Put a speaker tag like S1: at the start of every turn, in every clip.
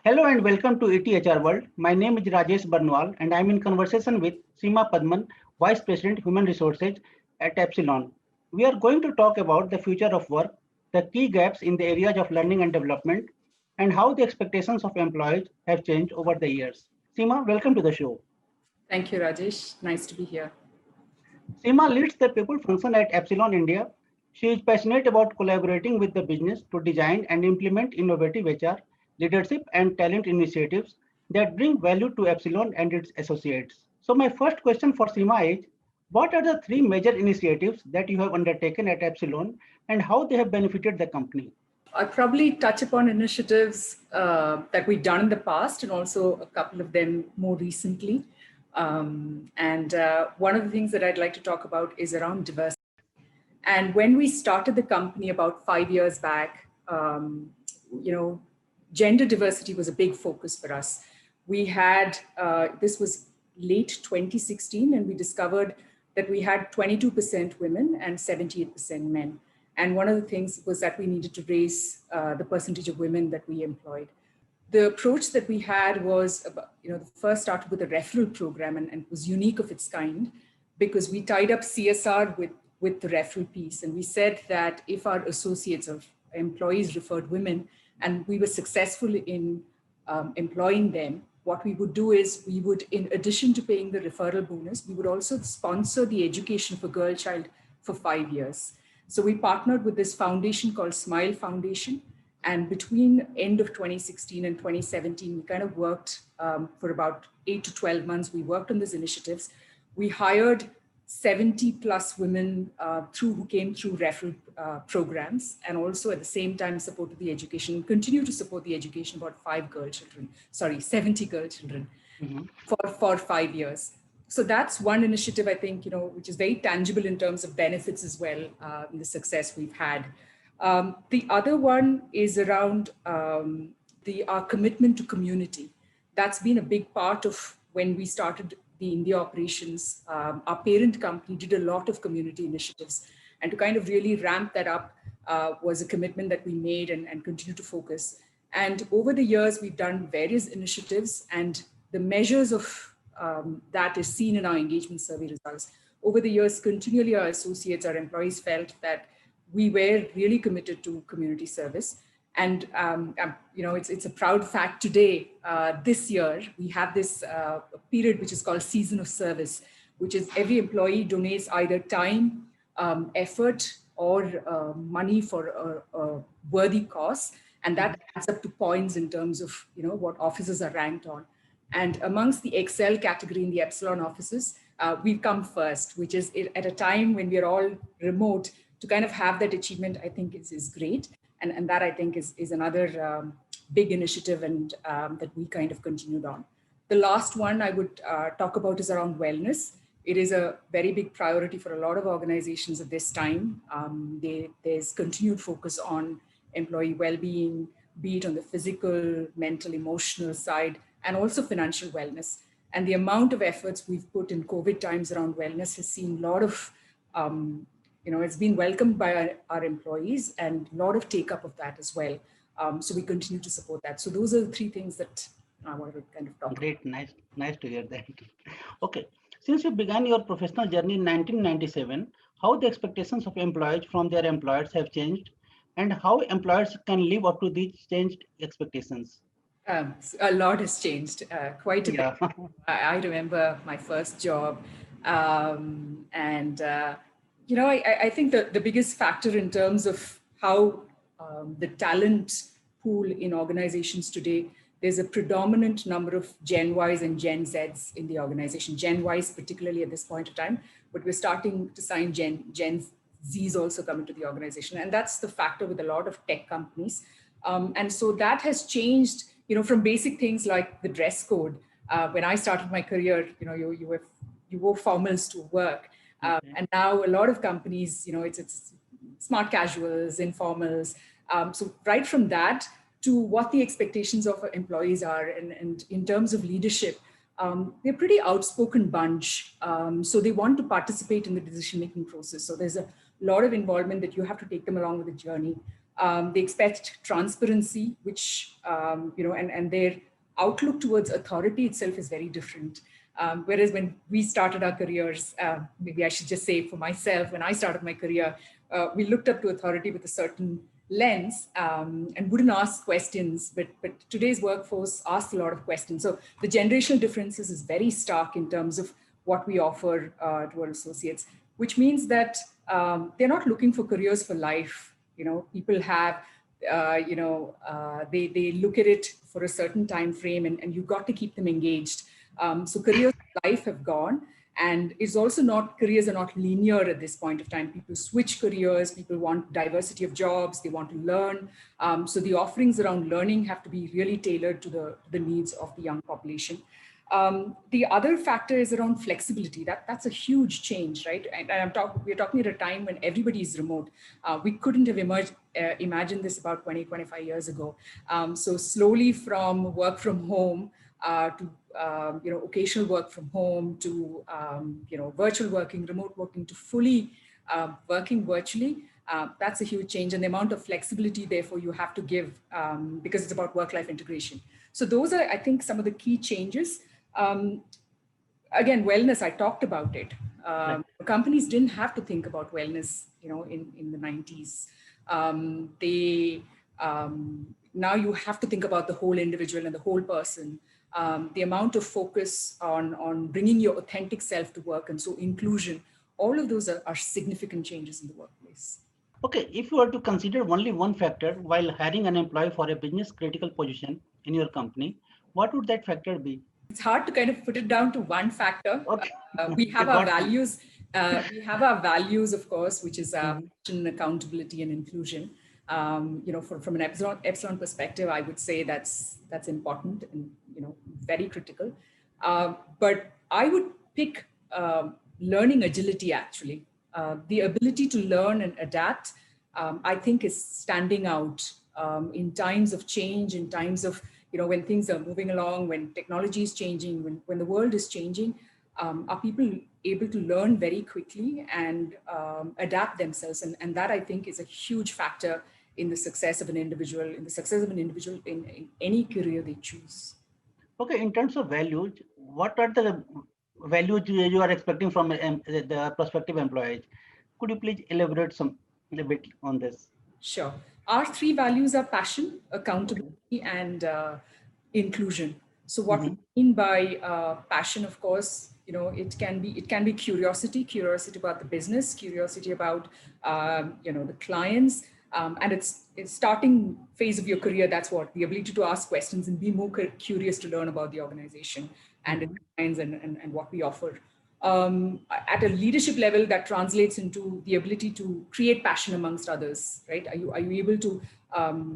S1: Hello and welcome to ETHR World. My name is Rajesh Barnwal and I'm in conversation with Seema Padman, Vice President Human Resources at Epsilon. We are going to talk about the future of work, the key gaps in the areas of learning and development, and how the expectations of employees have changed over the years. Seema, welcome to the show.
S2: Thank you, Rajesh. Nice to be here.
S1: Seema leads the people function at Epsilon India. She is passionate about collaborating with the business to design and implement innovative HR, leadership, and talent initiatives that bring value to Epsilon and its associates. So, my first question for Seema is, what are the three major initiatives that you have undertaken at Epsilon and how they have benefited the company?
S2: I'll probably touch upon initiatives that we've done in the past and also a couple of them more recently. One of the things that I'd like to talk about is around diversity. And when we started the company about 5 years back, gender diversity was a big focus for us. We had, this was late 2016, and we discovered that we had 22% women and 78% men. And one of the things was that we needed to raise the percentage of women that we employed. The approach that we had was, the first started with a referral program and was unique of its kind because we tied up CSR with the referral piece. And we said that if our associates or employees referred women and we were successful in employing them, what we would do is we would, in addition to paying the referral bonus, we would also sponsor the education for girl child for 5 years. So we partnered with this foundation called Smile Foundation. And between end of 2016 and 2017, we kind of worked for about 8 to 12 months. We worked on these initiatives. We hired 70 plus women who came through referral programs, and also at the same time supported the education, continue to support the education about 70 girl children for 5 years. So that's one initiative, I think, which is very tangible in terms of benefits as well, in the success we've had. The other one is around our commitment to community. That's been a big part of when we started the India operations. Our parent company did a lot of community initiatives, and to kind of really ramp that up was a commitment that we made and continue to focus. And over the years, we've done various initiatives, and the measures of that is seen in our engagement survey results. Over the years, continually our associates, our employees felt that we were really committed to community service. And, it's a proud fact today, this year, we have this period which is called Season of Service, which is every employee donates either time, effort, or money for a worthy cause. And that adds up to points in terms of, what offices are ranked on. And amongst the Excel category in the Epsilon offices, we've come first, which is at a time when we're all remote. To kind of have that achievement, I think is great. And that I think is another big initiative and that we kind of continued on. The last one I would talk about is around wellness. It is a very big priority for a lot of organizations at this time. There's continued focus on employee well-being, be it on the physical, mental, emotional side, and also financial wellness. And the amount of efforts we've put in COVID times around wellness has seen a lot of it's been welcomed by our employees and a lot of take up of that as well. So we continue to support that. So those are the three things that I wanted to kind of talk about.
S1: Great, nice to hear that. Okay, since you began your professional journey in 1997, how the expectations of employees from their employers have changed and how employers can live up to these changed expectations?
S2: A lot has changed, quite a bit. I remember my first job I think the biggest factor in terms of how the talent pool in organizations today, there's a predominant number of Gen Ys and Gen Zs in the organization. Gen Ys particularly at this point of time, but we're starting to sign Gen Zs also come into the organization. And that's the factor with a lot of tech companies. And so that has changed, from basic things like the dress code. When I started my career, you wore formals to work. And now a lot of companies, it's smart casuals, informals. So right from that to what the expectations of employees are and in terms of leadership, they're a pretty outspoken bunch. So they want to participate in the decision-making process. So there's a lot of involvement that you have to take them along with the journey. They expect transparency, which, and their outlook towards authority itself is very different. Whereas when we started our careers, maybe I should just say for myself, when I started my career, we looked up to authority with a certain lens and wouldn't ask questions, but today's workforce asks a lot of questions. So the generational differences is very stark in terms of what we offer to our associates, which means that they're not looking for careers for life. People have, they look at it for a certain time frame, and you've got to keep them engaged. So careers for life have gone. And it's also not, careers are not linear at this point of time. People switch careers, people want diversity of jobs, they want to learn. So the offerings around learning have to be really tailored to the needs of the young population. The other factor is around flexibility. That's a huge change, right? And we're talking at a time when everybody is remote. We couldn't have imagined this about 20, 25 years ago. So slowly from work from home to occasional work from home to virtual working, remote working, to fully working virtually. That's a huge change, and the amount of flexibility, therefore, you have to give because it's about work-life integration. So those are, I think, some of the key changes. Again, wellness, I talked about it. Right. Companies didn't have to think about wellness, in the 90s. Now you have to think about the whole individual and the whole person. The amount of focus on bringing your authentic self to work, and so inclusion, all of those are significant changes in the workplace.
S1: Okay, if you were to consider only one factor while hiring an employee for a business critical position in your company, what would that factor be?
S2: It's hard to kind of put it down to one factor.
S1: Okay.
S2: We have our values. We have our values, of course, which is accountability and inclusion. From an Epsilon perspective, I would say that's important and very critical. But I would pick learning agility. Actually, the ability to learn and adapt, I think, is standing out in times of change, in times of when things are moving along, when technology is changing, when the world is changing. Are people able to learn very quickly and adapt themselves? And that, I think, is a huge factor in the success of an individual, in any career they choose.
S1: Okay, in terms of values, what are the values you are expecting from the prospective employees? Could you please elaborate a bit on this?
S2: Sure. Our three values are passion, accountability, and inclusion. So what we mean by passion, of course, it can be curiosity about the business, curiosity about the clients, and it's starting phase of your career. That's what the ability to ask questions and be more curious to learn about the organization and its clients and what we offer. At a leadership level, that translates into the ability to create passion amongst others, right? Are you able to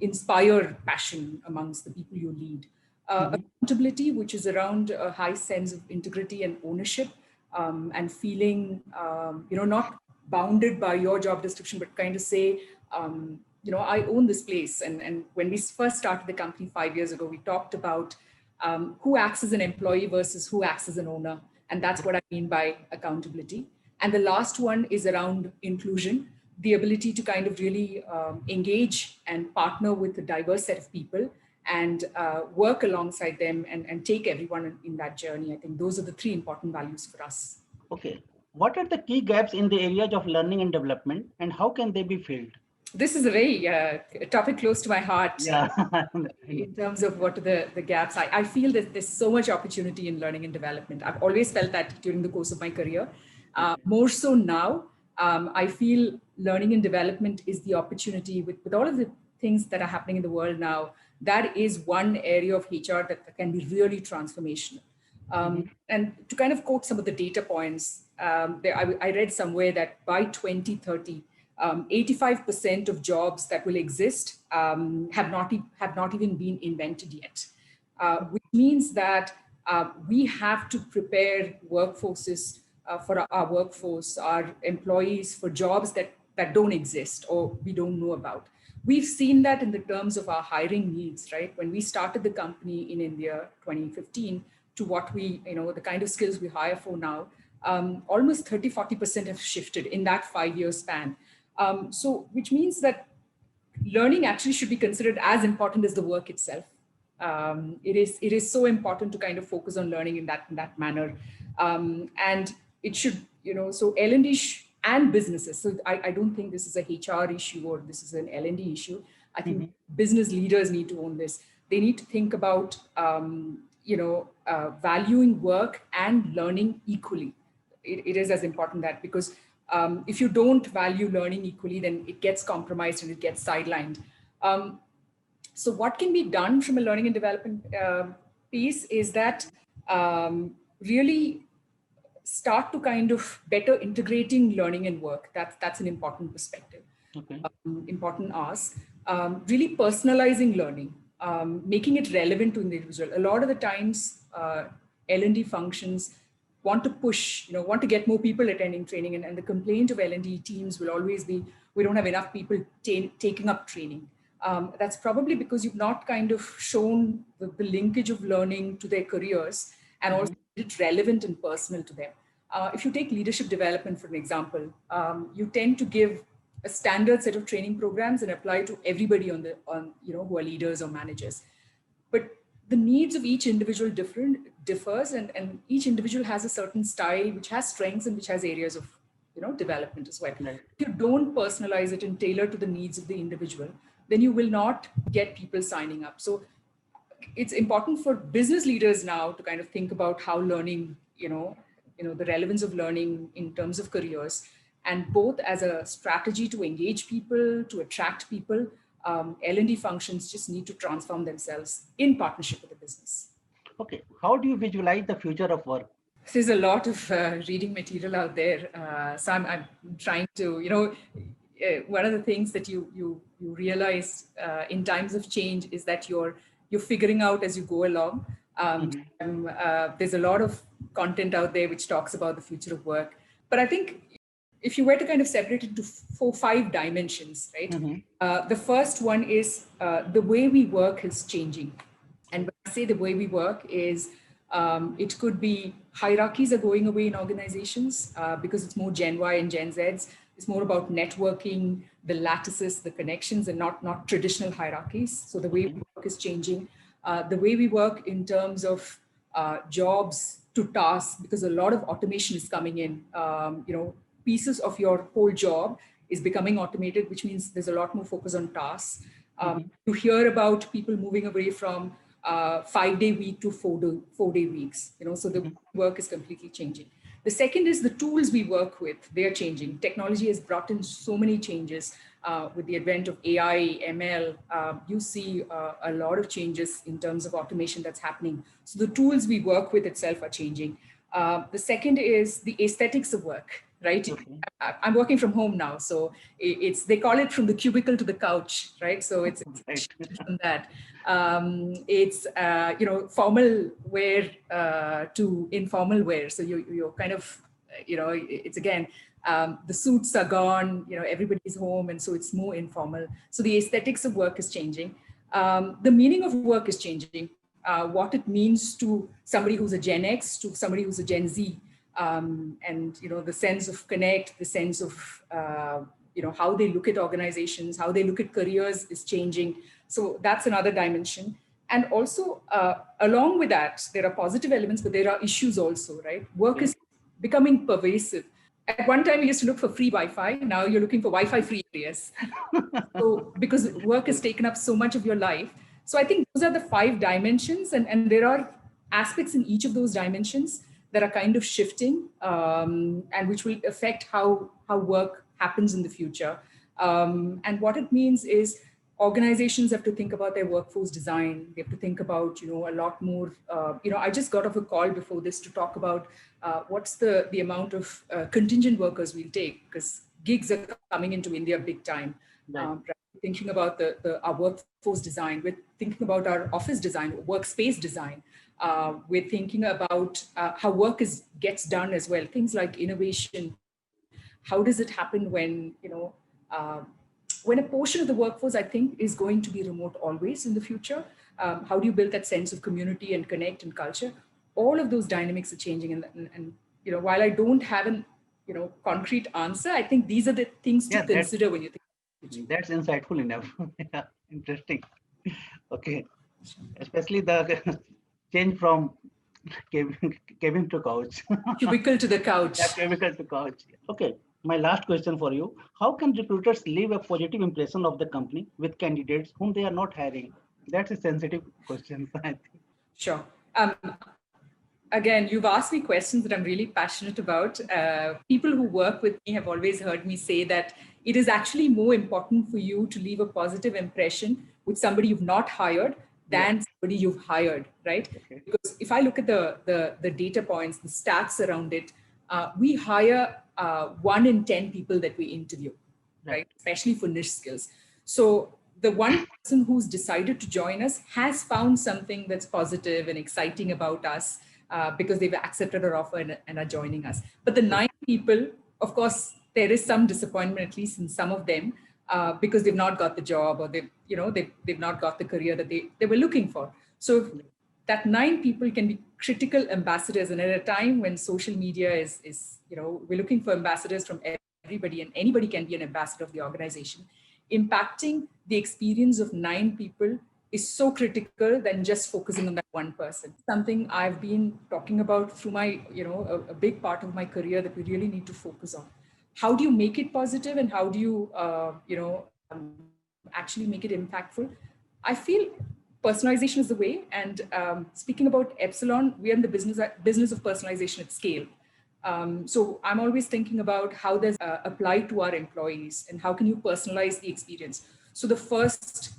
S2: inspire passion amongst the people you lead? Accountability, which is around a high sense of integrity and ownership, and feeling, not bounded by your job description, but kind of say, I own this place. And when we first started the company 5 years ago, we talked about who acts as an employee versus who acts as an owner. And that's what I mean by accountability. And the last one is around inclusion, the ability to kind of really engage and partner with a diverse set of people and work alongside them and take everyone in that journey. I think those are the three important values for us.
S1: Okay. What are the key gaps in the areas of learning and development, and how can they be filled?
S2: This is a very topic close to my heart.
S1: Yeah.
S2: In terms of what are the gaps. I feel that there's so much opportunity in learning and development. I've always felt that during the course of my career. More so now, I feel learning and development is the opportunity with all of the things that are happening in the world now. That is one area of HR that can be really transformational. And to kind of quote some of the data points, I read somewhere that by 2030, 85% of jobs that will exist have not even been invented yet, which means that we have to prepare workforces for our workforce, our employees, for jobs that don't exist or we don't know about. We've seen that in the terms of our hiring needs, right? When we started the company in India, 2015, to what the kind of skills we hire for now, almost 30-40% have shifted in that 5-year span. So which means that learning actually should be considered as important as the work itself. It is so important to kind of focus on learning in that manner, and it should, so L&D and businesses. So I don't think this is a HR issue or this is an L&D issue. I think business leaders need to own this. They need to think about valuing work and learning equally. It is as important that, because if you don't value learning equally, then it gets compromised and it gets sidelined. So what can be done from a learning and development piece is that really start to kind of better integrating learning and work. That's an important perspective, important ask. Really personalizing learning, making it relevant to the individual. A lot of the times, L&D functions want to push, want to get more people attending training. And the complaint of L&D teams will always be, we don't have enough people taking up training. That's probably because you've not kind of shown the linkage of learning to their careers and also it's relevant and personal to them. If you take leadership development, for an example, you tend to give a standard set of training programs and apply to everybody who are leaders or managers. But the needs of each individual differs, and each individual has a certain style which has strengths and which has areas of development as well. Right. If you don't personalize it and tailor to the needs of the individual, then you will not get people signing up. So it's important for business leaders now to kind of think about how learning, the relevance of learning in terms of careers, and both as a strategy to engage people, to attract people. L&D functions just need to transform themselves in partnership with the business.
S1: Okay, how do you visualize the future of work?
S2: There's a lot of reading material out there. So I'm trying to, one of the things that you realize in times of change is that you're figuring out as you go along. There's a lot of content out there which talks about the future of work. But I think if you were to kind of separate it into 4-5 dimensions, right? The first one is the way we work is changing. And when I say the way we work is, it could be hierarchies are going away in organizations because it's more Gen Y and Gen Zs. It's more about networking, the lattices, the connections, and not traditional hierarchies. So the way we work is changing. The way we work in terms of jobs to tasks, because a lot of automation is coming in. Pieces of your whole job is becoming automated, which means there's a lot more focus on tasks. You hear about people moving away from 5-day week to 4-day weeks. So the work is completely changing. The second is the tools we work with, they're changing. Technology has brought in so many changes with the advent of AI, ML. You see a lot of changes in terms of automation that's happening. So the tools we work with itself are changing. The second is the aesthetics of work, right? Okay. I'm working from home now. So they call it from the cubicle to the couch, right? So it's from that. It's formal wear to informal wear. So you're kind of, it's again, the suits are gone, everybody's home, and so it's more informal. So the aesthetics of work is changing. The meaning of work is changing. What it means to somebody who's a Gen X to somebody who's a Gen Z, and the sense of connect, the sense of how they look at organizations, how they look at careers is changing. So that's another dimension. And also, along with that, there are positive elements, but there are issues also, right? Work is becoming pervasive. At one time, we used to look for free Wi-Fi. Now you're looking for Wi-Fi free areas. So because work has taken up so much of your life. So I think those are the 5 dimensions, and there are aspects in each of those dimensions that are kind of shifting, and which will affect how work happens in the future. And what it means is organizations have to think about their workforce design. They have to think about, a lot more, I just got off a call before this to talk about what's the amount of contingent workers we'll take, because gigs are coming into India big time. Right. Thinking about our workforce design, we're thinking about our office design, workspace design. We're thinking about how work gets done as well. Things like innovation. How does it happen when, when a portion of the workforce, I think, is going to be remote always in the future? How do you build that sense of community and connect and culture? All of those dynamics are changing. And while I don't have an concrete answer, I think these are the things to consider when you think.
S1: That's insightful enough. Yeah, interesting. Okay, especially the change from cabin to couch.
S2: Cubicle to the
S1: Yeah,
S2: couch.
S1: chemical to couch. Okay, my last question for you. How can recruiters leave a positive impression of the company with candidates whom they are not hiring? That's a sensitive question, I think.
S2: Sure. Again, you've asked me questions that I'm really passionate about. People who work with me have always heard me say that it is actually more important for you to leave a positive impression with somebody you've not hired
S1: Yeah,
S2: than somebody you've hired, right?
S1: okay.
S2: Because if I look at the data points, the stats around it, we hire 1 in 10 people that we interview,
S1: Right.
S2: right? Especially for niche skills. So the one person who's decided to join us has found something that's positive and exciting about us because they've accepted our offer and are joining us. But the 9 people, of course, there is some disappointment, at least in some of them, because they've not got the job or they've not got the career that they were looking for. So that 9 people can be critical ambassadors. And at a time when social media is we're looking for ambassadors from everybody, and anybody can be an ambassador of the organization. Impacting the experience of 9 people is so critical than just focusing on that one person. Something I've been talking about through my, a big part of my career that we really need to focus on. How do you make it positive, and how do you, actually make it impactful? I feel personalization is the way. And speaking about Epsilon, we are in the business of personalization at scale. So I'm always thinking about how does apply to our employees, and how can you personalize the experience. So the first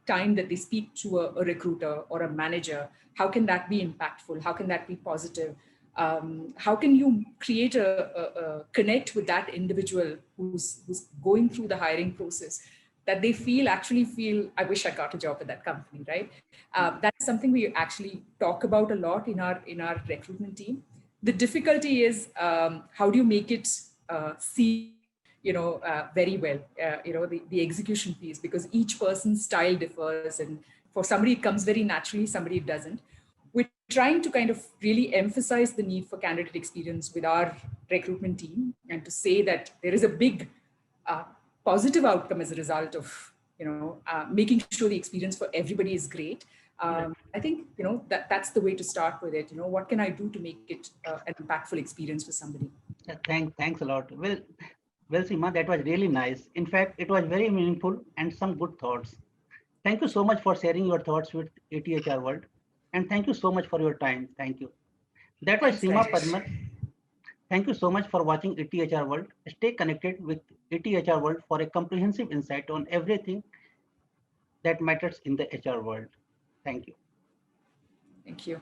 S2: time that they speak to a recruiter or a manager, how can that be impactful? How can that be positive? How can you create a connect with that individual who's going through the hiring process, that they actually feel, I wish I got a job at that company, right? That's something we actually talk about a lot in our recruitment team. The difficulty is, how do you make it see, very well, the execution piece, because each person's style differs, and for somebody it comes very naturally, somebody it doesn't. We're trying to kind of really emphasize the need for candidate experience with our recruitment team, and to say that there is a big positive outcome as a result of making sure the experience for everybody is great. I think that's the way to start with it. What can I do to make it an impactful experience for somebody?
S1: Yeah, thanks a lot. Well, Seema, that was really nice. In fact, it was very meaningful and some good thoughts. Thank you so much for sharing your thoughts with ATHR World. And thank you so much for your time. Thank you. That was
S2: Thanks,
S1: Seema
S2: Rajesh.
S1: Parmar. Thank you so much for watching ATHR World. Stay connected with ATHR World for a comprehensive insight on everything that matters in the HR world. Thank you.
S2: Thank you.